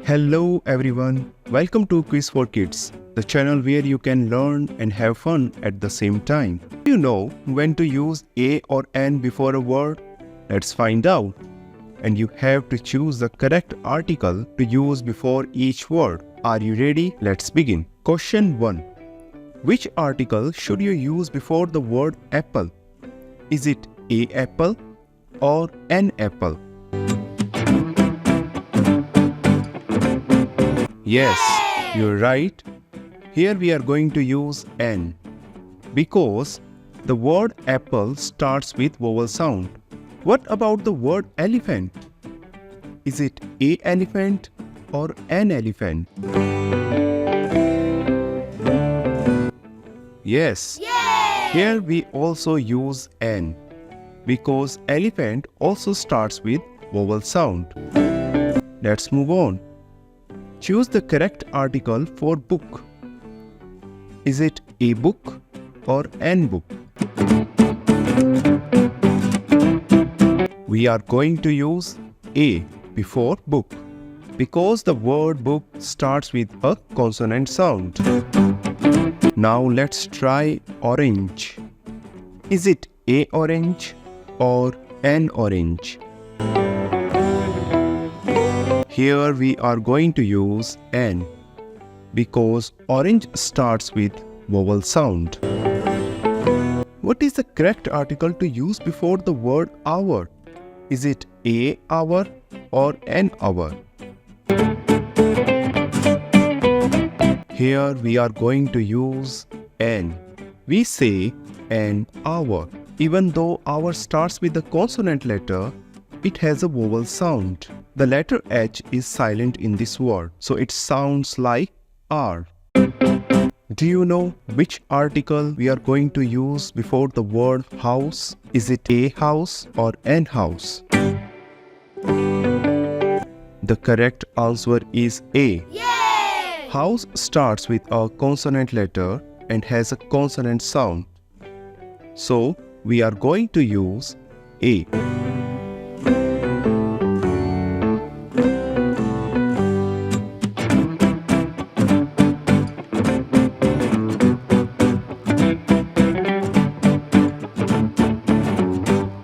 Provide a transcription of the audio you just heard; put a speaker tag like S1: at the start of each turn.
S1: Hello everyone, welcome to Quiz for Kids, the channel where you can learn and have fun at the same time. Do you know when to use a or an before a word? Let's find out. And you have to choose the correct article to use before each word. Are you ready? Let's begin. Question 1. Which article should you use before the word apple? Is it a apple or an apple? Yes, you're right. Here we are going to use an because the word apple starts with vowel sound. What about the word elephant? Is it a elephant or an elephant? Yes. Here we also use an because elephant also starts with vowel sound. Let's move on. Choose the correct article for book. Is it a book or an book? We are going to use a before book because the word book starts with a consonant sound. Now let's try orange. Is it a orange or an orange? Here we are going to use an because orange starts with vowel sound. What is the correct article to use before the word hour? Is it a hour or an hour? Here we are going to use an. We say an hour. Even though hour starts with the consonant letter, it has a vowel sound. The letter H is silent in this word, so it sounds like R. Do you know which article we are going to use before the word house? Is it a house or an house? The correct answer is A.
S2: Yay!
S1: House starts with a consonant letter and has a consonant sound. So, we are going to use A.